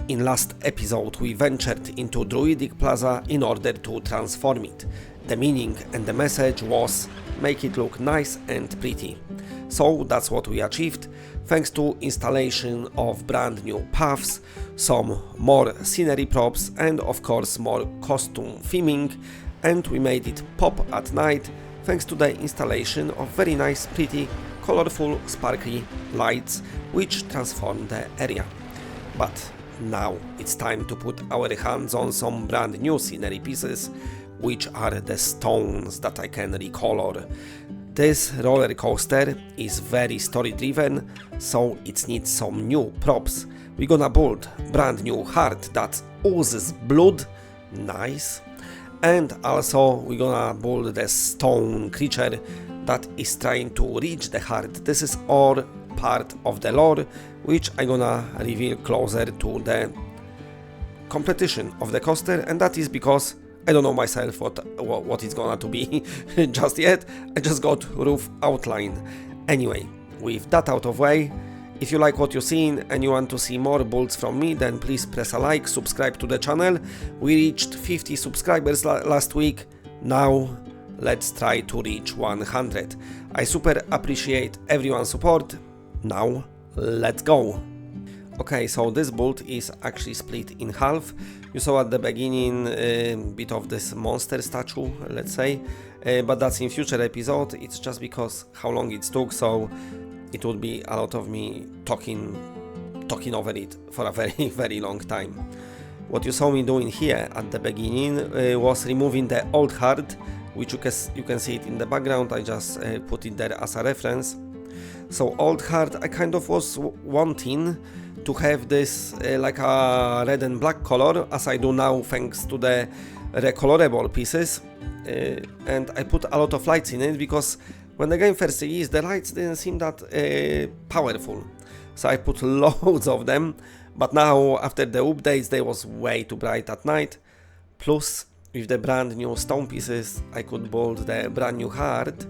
In last episode we ventured into Druidic Plaza in order to transform it. The meaning and the message was make it look nice and pretty. So that's what we achieved, thanks to installation of brand new paths, some more scenery props and of course more costume theming, and we made it pop at night thanks to the installation of very nice, pretty, colorful, sparkly lights which transform the area. But now it's time to put our hands on some brand new scenery pieces, which are the stones that I can recolor. This roller coaster is very story driven, so it needs some new props. We're gonna build brand new heart that oozes blood, nice, and also we're gonna build the stone creature that is trying to reach the heart. This is all part of the lore, which I'm gonna reveal closer to the competition of the coaster, and that is because I don't know myself what it's gonna to be just yet. I just got roof outline. Anyway, with that out of way, if you like what you've seen and you want to see more builds from me, then please press a like, subscribe to the channel. We reached 50 subscribers last week. Now let's try to reach 100. I super appreciate everyone's support. Now let's go. Okay, so this build is actually split in half. You saw at the beginning a bit of this monster statue, let's say, but that's in future episode. It's just because how long it took, so it would be a lot of me talking over it for a very long time. What you saw me doing here at the beginning was removing the old heart, which you can see it in the background. I just put it there as a reference. So old heart, I kind of was wanting to have this like a red and black color, as I do now thanks to the recolorable pieces, and I put a lot of lights in it because when the game first released, the lights didn't seem that powerful, so I put loads of them. But now after the updates they was way too bright at night. Plus with the brand new stone pieces I could build the brand new heart,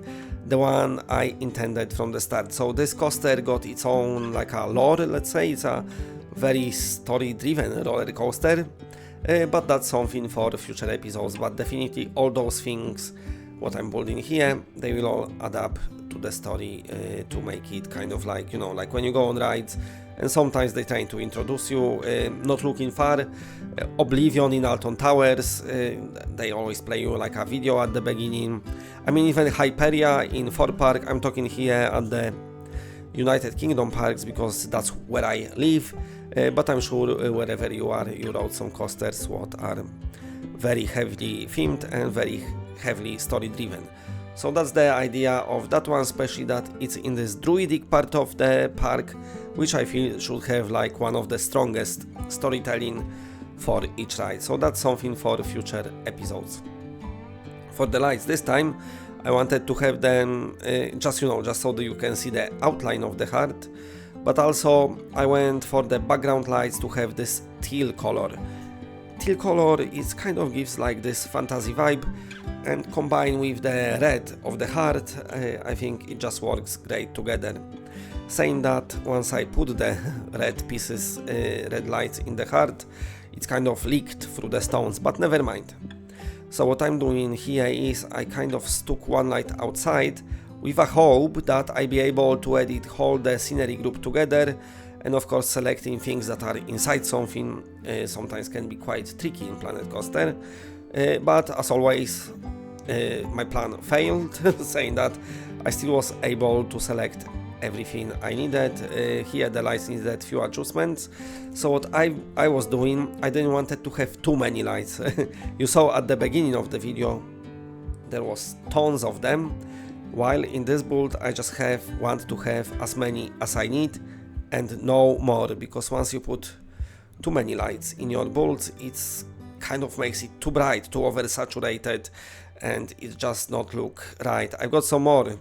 the one I intended from the start. So this coaster got its own like a lore, let's say. It's a very story driven roller coaster, but that's something for future episodes. But definitely all those things what I'm building here, they will all add up to the story to make it kind of like, you know, like when you go on rides and sometimes they try to introduce you, not looking far, Oblivion in Alton Towers, they always play you like a video at the beginning. I mean, even Hyperia in Ford Park, I'm talking here at the United Kingdom parks because that's where I live, but I'm sure wherever you are, you rode some coasters what are very heavily themed and very heavily story driven. So that's the idea of that one, especially that it's in this druidic part of the park, which I feel should have like one of the strongest storytelling for each ride. So that's something for future episodes. For the lights this time, I wanted to have them just so that you can see the outline of the heart, but also I went for the background lights to have this teal color. Teal color is kind of gives like this fantasy vibe, and combined with the red of the heart, I think it just works great together. Saying that, once I put the red pieces, red lights in the heart, it's kind of leaked through the stones, but never mind. So what I'm doing here is I kind of stuck one light outside with a hope that I be able to edit all the scenery group together, and of course selecting things that are inside something sometimes can be quite tricky in Planet Coaster, but as always my plan failed, saying that I still was able to select everything I needed. Here the lights needed few adjustments, so what I was doing, I didn't want to have too many lights. You saw at the beginning of the video there was tons of them, while in this build I just want to have as many as I need and no more, because once you put too many lights in your builds, it's kind of makes it too bright, too oversaturated, and it just not look right. I've got some more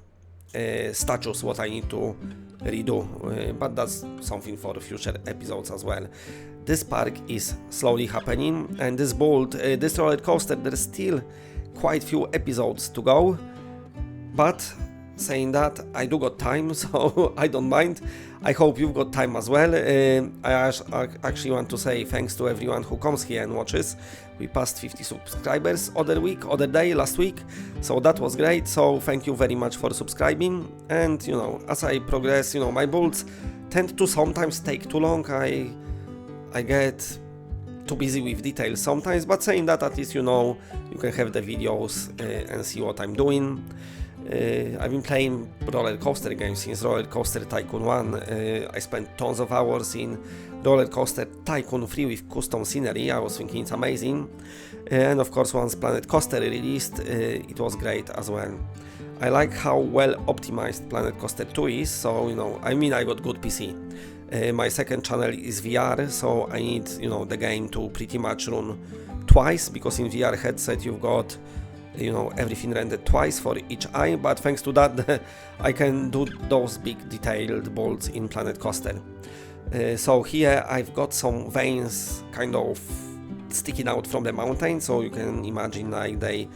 statues what I need to redo, but that's something for future episodes as well. This park is slowly happening, and this build, this roller coaster, there's still quite few episodes to go, but saying that, I do got time, so I don't mind. I hope you've got time as well. I actually want to say thanks to everyone who comes here and watches. We passed 50 subscribers other day, last week, so that was great. So thank you very much for subscribing. And you know, as I progress, you know, my builds tend to sometimes take too long. I get too busy with details sometimes, but saying that, at least you know, you can have the videos and see what I'm doing. I've been playing Rollercoaster games since Rollercoaster Tycoon 1. I spent tons of hours in Rollercoaster Tycoon 3 with custom scenery. I was thinking it's amazing. And of course, once Planet Coaster released, it was great as well. I like how well optimized Planet Coaster 2 is, so you know, I mean, I got good PC. My second channel is VR, so I need, you know, the game to pretty much run twice, because in VR headset you've got, you know, everything rendered twice for each eye, but thanks to that I can do those big detailed bolts in Planet Coaster. So here I've got some veins kind of sticking out from the mountain, so you can imagine like they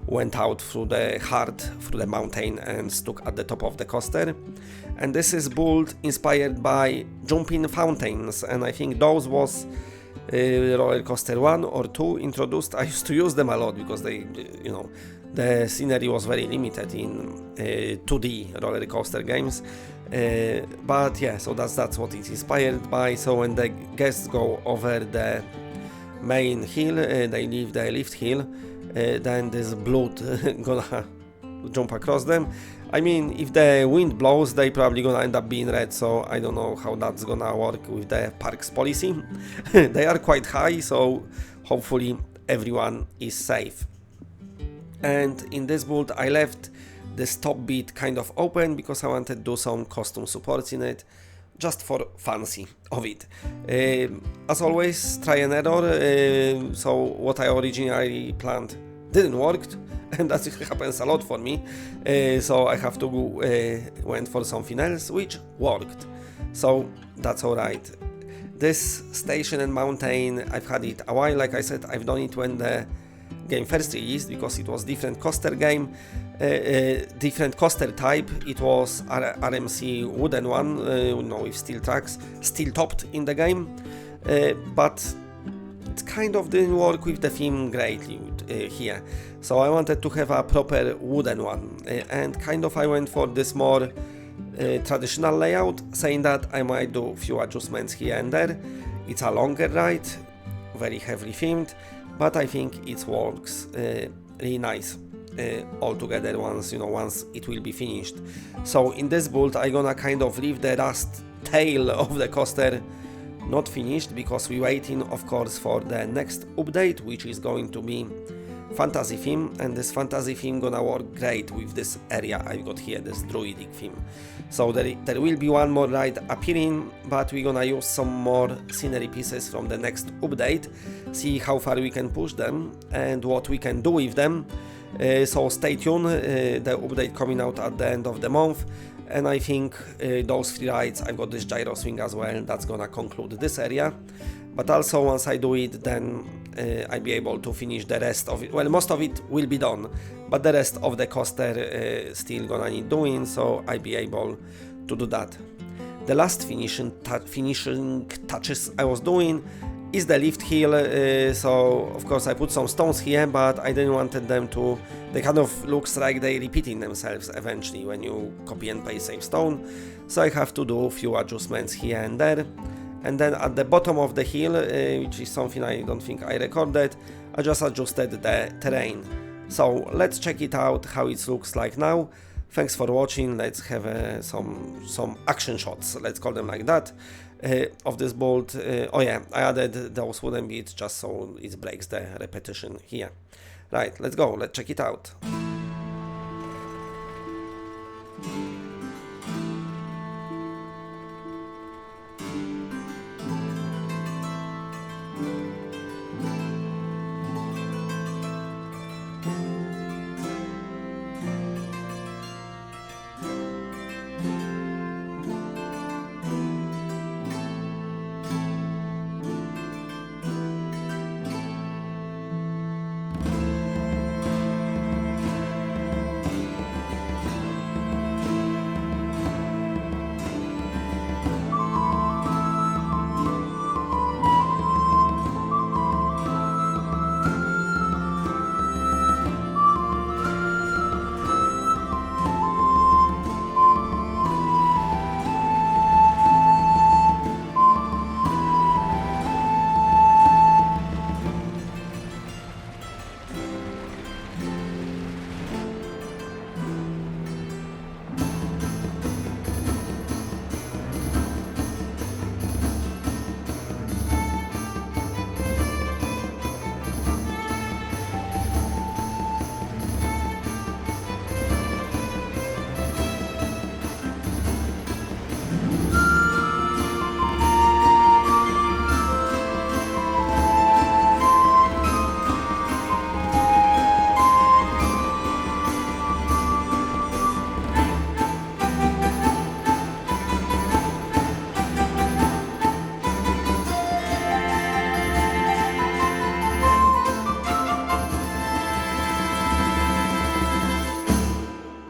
went out through the mountain and stuck at the top of the coaster. And this is built inspired by jumping fountains, and I think those was Rollercoaster 1 or 2 introduced. I used to use them a lot because they, you know, the scenery was very limited in 2D roller coaster games. But yeah, so that's what it's inspired by. So when the guests go over the main hill, they leave the lift hill, then this blood gonna jump across them. I mean, if the wind blows, they probably gonna end up being red, so I don't know how that's gonna work with the parks policy. They are quite high, so hopefully everyone is safe. And in this build I left this top bit kind of open because I wanted to do some custom supports in it, just for fancy of it. As always, try and error, so what I originally planned didn't work, and that happens a lot for me, so I have to went for something else which worked, so that's alright. This station and mountain, I've had it a while. Like I said, I've done it when the game first released, because it was different coaster game, different coaster type. It was RMC wooden one, you know, with steel tracks, steel topped in the game, but it kind of didn't work with the theme greatly here. So I wanted to have a proper wooden one, and kind of I went for this more traditional layout, saying that I might do a few adjustments here and there. It's a longer ride, very heavily themed, but I think it works really nice all together once it will be finished. So in this build I'm gonna kind of leave the last tail of the coaster not finished, because we're waiting of course for the next update, which is going to be fantasy theme, and this fantasy theme gonna work great with this area I got here, this druidic theme. So there will be one more ride appearing, but we're gonna use some more scenery pieces from the next update, see how far we can push them and what we can do with them. So stay tuned, the update coming out at the end of the month. And I think those 3 rides, I've got this gyro swing as well, that's gonna conclude this area. But also once I do it, then I'll be able to finish the rest of it. Well, most of it will be done, but the rest of the coaster still gonna need doing, so I'll be able to do that. The last finishing touches I was doing is the lift hill, so of course I put some stones here, but I didn't want them to, they kind of looks like they repeating themselves eventually when you copy and paste same stone, so I have to do a few adjustments here and there. And then at the bottom of the hill, which is something I don't think I recorded, I just adjusted the terrain. So let's check it out, how it looks like now. Thanks for watching. Let's have some action shots, let's call them like that, of this build. Oh yeah, I added those wooden bits just so it breaks the repetition here. Right, let's go, let's check it out.